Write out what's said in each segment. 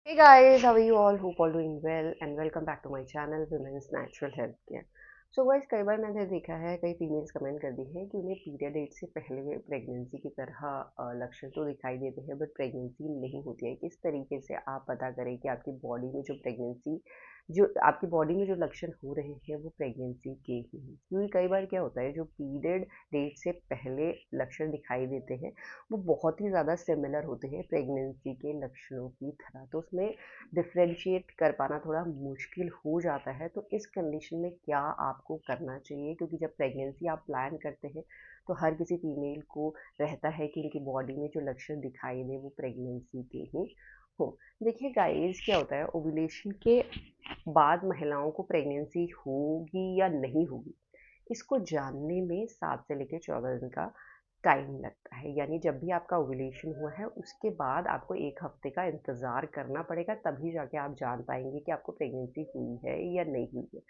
Hey guys, how are you all? Hope all doing well and welcome back to my channel Women's Natural Health Care. So guys कई बार मैंने देखा है कई females comment कर दी हैं कि उन्हें पीरियड डेट से पहले प्रेगनेंसी की तरह लक्षण तो दिखाई देते हैं बट प्रेगनेंसी नहीं होती है। किस तरीके से आप पता करें कि आपकी बॉडी में जो आपकी बॉडी में जो लक्षण हो रहे हैं वो प्रेगनेंसी के ही हैं? क्योंकि कई बार क्या होता है जो पीरियड डेट से पहले लक्षण दिखाई देते हैं वो बहुत ही ज़्यादा सिमिलर होते हैं प्रेगनेंसी के लक्षणों की तरह, तो उसमें डिफरेंशिएट कर पाना थोड़ा मुश्किल हो जाता है। तो इस कंडीशन में क्या आपको करना चाहिए, क्योंकि जब प्रेगनेंसी आप प्लान करते हैं तो हर किसी फीमेल को रहता है कि उनकी बॉडी में जो लक्षण दिखाई दे वो प्रेगनेंसी के ही हो। देखिए गाइस, क्या होता है ओव्यूलेशन के बाद महिलाओं को प्रेगनेंसी होगी या नहीं होगी इसको जानने में 7 से लेकर 14 दिन का टाइम लगता है। यानी जब भी आपका ओव्यूलेशन हुआ है उसके बाद आपको 1 हफ्ते का इंतज़ार करना पड़ेगा, तभी जाके आप जान पाएँगे कि आपको प्रेगनेंसी हुई है या नहीं हुई है।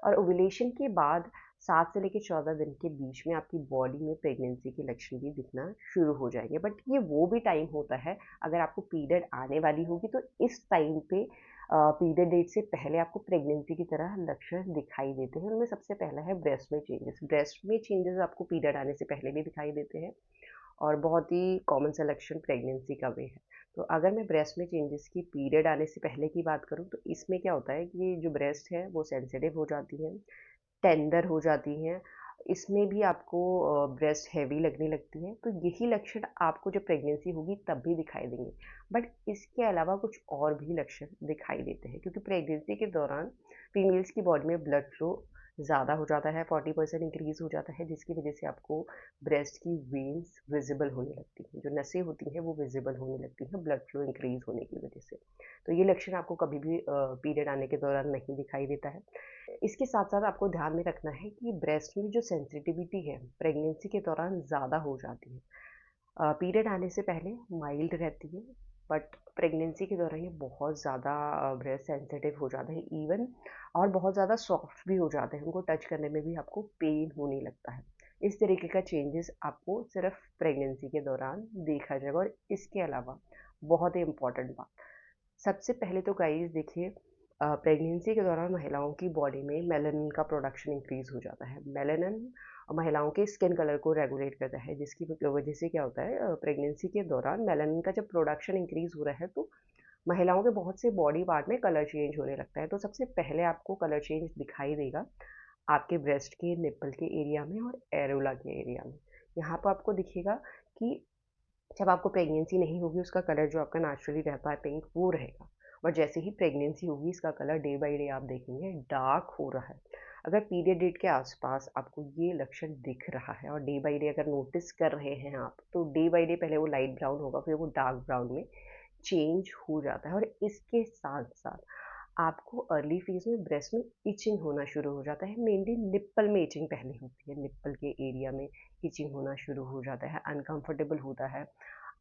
और ओव्यूलेशन के बाद 7 से लेकर 14 दिन के बीच में आपकी बॉडी में प्रेगनेंसी के लक्षण भी दिखना शुरू हो जाएँगे। बट ये वो भी टाइम होता है अगर आपको पीरियड आने वाली होगी तो इस टाइम पे पीरियड डेट से पहले आपको प्रेगनेंसी की तरह लक्षण दिखाई देते हैं। उनमें सबसे पहला है ब्रेस्ट में चेंजेस। ब्रेस्ट में चेंजेस आपको पीरियड आने से पहले भी दिखाई देते हैं और बहुत ही कॉमन सा लक्षण प्रेगनेंसी का भी है। तो अगर मैं ब्रेस्ट में चेंजेस की पीरियड आने से पहले की बात करूँ तो इसमें क्या होता है कि जो ब्रेस्ट है वो सेंसिटिव हो जाती है, टेंडर हो जाती हैं। इसमें भी आपको ब्रेस्ट हेवी लगने लगती है, तो यही लक्षण आपको जब प्रेगनेंसी होगी तब भी दिखाई देंगे। बट इसके अलावा कुछ और भी लक्षण दिखाई देते हैं, क्योंकि प्रेगनेंसी के दौरान फीमेल्स की बॉडी में ब्लड फ्लो ज़्यादा हो जाता है, 40% इंक्रीज़ हो जाता है, जिसकी वजह से आपको ब्रेस्ट की वेन्स विज़िबल होने लगती हैं। जो नसें होती हैं वो विज़िबल होने लगती हैं ब्लड फ्लो इंक्रीज़ होने की वजह से। तो ये लक्षण आपको कभी भी पीरियड आने के दौरान नहीं दिखाई देता है। इसके साथ-साथ आपको ध्यान में रखना है कि ब्रेस्ट में जो सेंसिटिविटी है, प्रेगनेंसी के दौरान ज़्यादा हो जाती है। पीरियड आने से पहले माइल्ड रहती है, बट प्रेगनेंसी के दौरान ये बहुत ज़्यादा ब्रेस्ट सेंसिटिव हो जाता है इवन, और बहुत ज़्यादा सॉफ्ट भी हो जाते हैं। उनको टच करने में भी आपको पेन होने लगता है। इस तरीके का चेंजेस आपको सिर्फ प्रेगनेंसी के दौरान देखा जाएगा। और इसके अलावा बहुत ही इम्पोर्टेंट बात, सबसे पहले तो गाइस देखिए, प्रेगनेंसी के दौरान महिलाओं की बॉडी में मेलानिन का प्रोडक्शन इंक्रीज हो जाता है। मेलानिन महिलाओं के स्किन कलर को रेगुलेट करता है, जिसकी वजह से क्या होता है प्रेगनेंसी के दौरान मेलानिन का जब प्रोडक्शन इंक्रीज हो रहा है तो महिलाओं के बहुत से बॉडी पार्ट में कलर चेंज होने लगता है। तो सबसे पहले आपको कलर चेंज दिखाई देगा आपके ब्रेस्ट के निप्पल के एरिया में और एरोला के एरिया में। यहाँ पर आपको दिखेगा कि जब आपको प्रेगनेंसी नहीं होगी उसका कलर जो आपका नेचुरली रहता है पिंक वो रहेगा, और जैसे ही प्रेगनेंसी होगी इसका कलर डे बाय डे आप देखेंगे डार्क हो रहा है। अगर पीरियड डेट के आसपास आपको ये लक्षण दिख रहा है और डे बाय डे अगर नोटिस कर रहे हैं आप, तो डे बाय डे पहले वो लाइट ब्राउन होगा फिर वो डार्क ब्राउन में चेंज हो जाता है। और इसके साथ साथ आपको अर्ली फेज में ब्रेस्ट में इचिंग होना शुरू हो जाता है। मेनली निप्पल में इचिंग पहले होती है, निप्पल के एरिया में इचिंग होना शुरू हो जाता है, अनकंफर्टेबल होता है।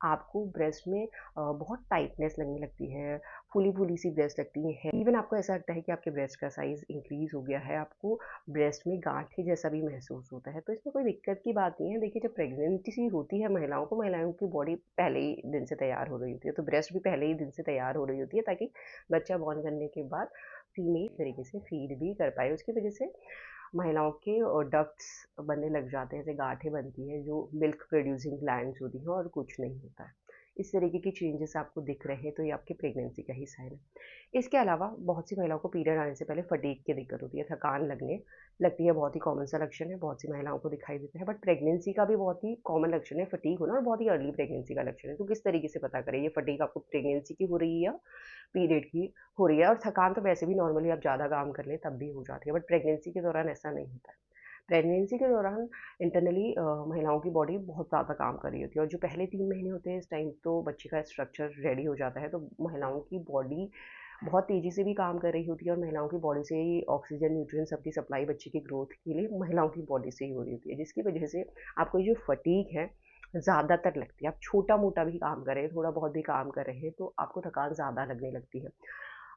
आपको ब्रेस्ट में बहुत टाइटनेस लगने लगती है, फूली-फूली सी ब्रेस्ट लगती है। इवन आपको ऐसा लगता है कि आपके ब्रेस्ट का साइज़ इंक्रीज़ हो गया है, आपको ब्रेस्ट में गाँठ जैसा भी महसूस होता है। तो इसमें कोई दिक्कत की बात नहीं है। देखिए, जब प्रेगनेंसी होती है महिलाओं की बॉडी पहले ही दिन से तैयार हो रही होती है, तो ब्रेस्ट भी पहले ही दिन से तैयार हो रही होती है ताकि बच्चा बॉर्न करने के बाद फीमेल तरीके से फीड भी कर पाए। उसकी वजह से महिलाओं के डक्ट्स बनने लग जाते हैं, जैसे गांठें बनती हैं जो मिल्क प्रोड्यूसिंग ग्लैंड्स होती हैं, और कुछ नहीं होता है। इस तरीके के चेंजेस आपको दिख रहे हैं तो ये आपकी प्रेगनेंसी का ही साइन है। इसके अलावा बहुत सी महिलाओं को पीरियड आने से पहले फटीग की दिक्कत होती है, थकान लगने लगती है। बहुत ही कॉमन सा लक्षण है, बहुत सी महिलाओं को दिखाई देता है। बट प्रेगनेंसी का भी बहुत ही कॉमन लक्षण है फटीग होना, और बहुत ही अर्ली प्रेगनेंसी का लक्षण है। तो किस तरीके से पता करें ये फटीग आपको प्रेगनेंसी की हो रही है या पीरियड की हो रही है? और थकान तो वैसे भी नॉर्मली आप ज़्यादा काम कर लें तब भी हो जाती है, बट प्रेगनेंसी के दौरान ऐसा नहीं होता है। प्रेगनेंसी के दौरान इंटरनली महिलाओं की बॉडी बहुत ज़्यादा काम कर रही होती है, और जो पहले 3 महीने होते हैं इस टाइम तो बच्चे का स्ट्रक्चर रेडी हो जाता है, तो महिलाओं की बॉडी बहुत तेज़ी से भी काम कर रही होती है, और महिलाओं की बॉडी से ही ऑक्सीजन, न्यूट्रिएंट्स सबकी सप्लाई बच्चे की ग्रोथ के लिए महिलाओं की बॉडी से ही हो रही होती है, जिसकी वजह से आपको ये जो फटीग है ज़्यादातर लगती है। आप छोटा-मोटा भी काम कर रहे हैं, थोड़ा बहुत भी काम कर रहे हैं, तो आपको थकान ज़्यादा लगने लगती है।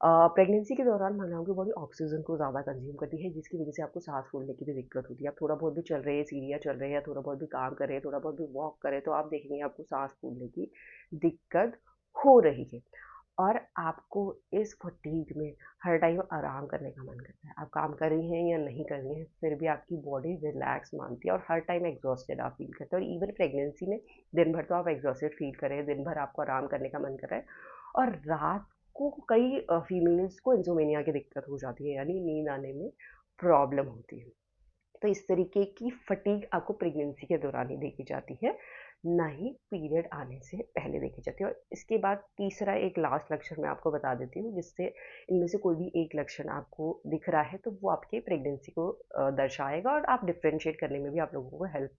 प्रेगनेंसी के दौरान महिलाओं की बॉडी ऑक्सीजन को ज़्यादा कंज्यूम करती है, जिसकी वजह से आपको सांस फूलने की भी दिक्कत होती है। आप थोड़ा बहुत भी चल रहे हैं, सीढ़ियाँ चल रहे हैं, या थोड़ा बहुत भी काम कर रहे हैं, थोड़ा बहुत भी वॉक करें, तो आप देखेंगे आपको सांस फूलने की दिक्कत हो रही है। और आपको इस फटीग में हर टाइम आराम करने का मन करता है। आप काम कर रही हैं या नहीं कर रही हैं, फिर भी आपकी बॉडी रिलैक्स मांगती है और हर टाइम एग्जॉस्टेड आप फील करते हैं। और इवन प्रेगनेंसी में दिन भर तो आप एग्जॉस्टेड फील कर रहे हैं, दिन भर आपको आराम करने का मन कर रहा है, और रात को कई फीमेल्स को इंसोमेनिया की दिक्कत हो जाती है, यानी नींद आने में प्रॉब्लम होती है। तो इस तरीके की फटीग आपको प्रेगनेंसी के दौरान ही देखी जाती है, ना ही पीरियड आने से पहले देखी जाती है। और इसके बाद तीसरा एक लास्ट लक्षण मैं आपको बता देती हूँ, जिससे इनमें से कोई भी एक लक्षण आपको दिख रहा है तो वो आपके प्रेगनेंसी को दर्शाएगा, और आप डिफ्रेंशिएट करने में भी आप लोगों को हेल्प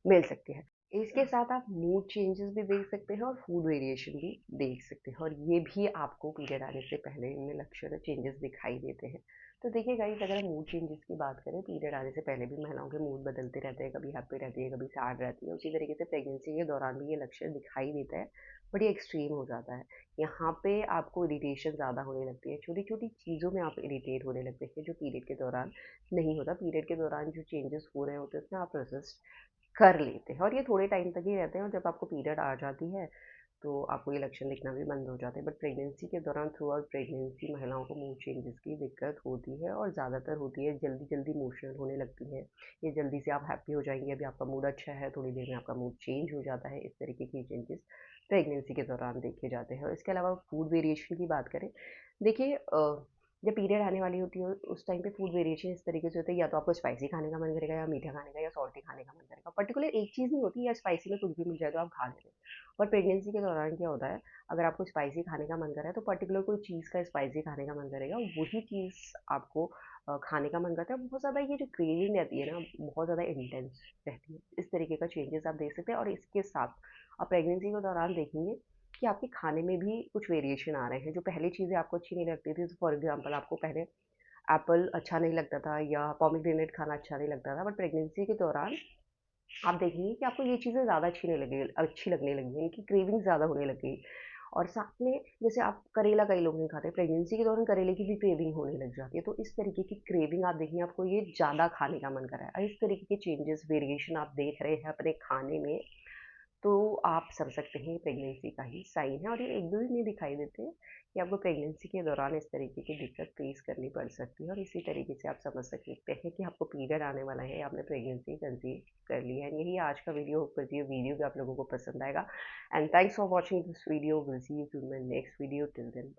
मिल सकती है। इसके साथ आप मूड चेंजेस भी देख सकते हैं और फूड वेरिएशन भी देख सकते हैं, और ये भी आपको पीरियड आने से पहले इनमें लक्षण चेंजेस दिखाई देते हैं। तो देखिए गाइस, अगर हम मूड चेंजेस की बात करें, पीरियड आने से पहले भी महिलाओं के मूड बदलते रहते हैं, कभी हैप्पी रहती है, कभी सैड रहती है। उसी तरीके से प्रेगनेंसी के दौरान भी ये लक्षण दिखाई देता है, बट ये एक्सट्रीम हो जाता है। यहाँ पे आपको इरिटेशन ज़्यादा होने लगती है, छोटी छोटी चीज़ों में आप इरिटेट होने लगते हैं, जो पीरियड के दौरान नहीं होता। पीरियड के दौरान जो चेंजेस हो रहे होते हैं उसमें आप रेसिस्ट कर लेते हैं, और ये थोड़े टाइम तक ही रहते हैं, और जब आपको पीरियड आ जाती है तो आपको ये लक्षण दिखना भी बंद हो जाते हैं। बट प्रेगनेंसी के दौरान थ्रू आउट प्रेगनेंसी महिलाओं को मूड चेंजेस की दिक्कत होती है, और ज़्यादातर होती है, जल्दी जल्दी इमोशनल होने लगती है, ये जल्दी से आप हैप्पी हो जाएंगे, अभी आपका मूड अच्छा है, थोड़ी देर में आपका मूड चेंज हो जाता है। इस तरीके की चेंजेस प्रेगनेंसी के दौरान देखे जाते हैं। और इसके अलावा फूड वेरिएशन की बात करें, देखिए जब पीरियड आने वाली होती है उस टाइम पे फूड वेरिएशन इस तरीके से होता है, या तो आपको स्पाइसी खाने का मन करेगा, या मीठा खाने का, या सॉल्टी खाने का मन करेगा। पर्टिकुलर एक चीज़ नहीं होती, या स्पाइसी में कुछ भी मिल जाए तो आप खा लेते हैं। और प्रेगनेंसी के दौरान क्या होता है, अगर आपको स्पाइसी खाने का मन कर रहा है तो पर्टिकुलर कोई चीज़ का स्पाइसी खाने का मन करेगा, वही चीज़ आपको खाने का मन करता है। बहुत ज़्यादा ये जो क्रेविंग रहती है ना, बहुत ज़्यादा इंटेंस रहती है। इस तरीके का चेंजेस आप देख सकते हैं। और इसके साथ आप प्रेगनेंसी के दौरान देखेंगे कि आपके खाने में भी कुछ वेरिएशन आ रहे हैं। जो पहले चीज़ें आपको अच्छी नहीं लगती थी, फॉर एग्जांपल आपको पहले एप्पल अच्छा नहीं लगता था, या पोमेग्रेनेट खाना अच्छा नहीं लगता था, बट प्रेगनेंसी के दौरान आप देखेंगे कि आपको ये चीज़ें ज़्यादा अच्छी लगने लगी हैं, इनकी क्रेविंग ज़्यादा होने लग गई। और साथ में जैसे आप करेला, कई लोग नहीं खाते, प्रेगनेंसी के दौरान करेले की भी क्रेविंग होने लग जाती है। तो इस तरीके की क्रेविंग आप देखेंगे, आपको ये ज़्यादा खाने का मन कर रहा है, और इस तरीके के चेंजेस वेरिएशन आप देख रहे हैं अपने खाने में, तो आप समझ सकते हैं प्रेगनेंसी का ही साइन है। और ये एक दो दिन में दिखाई देते हैं कि आपको प्रेगनेंसी के दौरान इस तरीके की दिक्कत फेस करनी पड़ सकती है। और इसी तरीके से आप समझ सकते हैं कि आपको पीरियड आने वाला है, या आपने प्रेगनेंसी कंसीव कर ली है। यही आज का वीडियो, होप करती है वीडियो भी आप लोगों को पसंद आएगा। And thanks for watching this video. Will see you in my next video. Till then.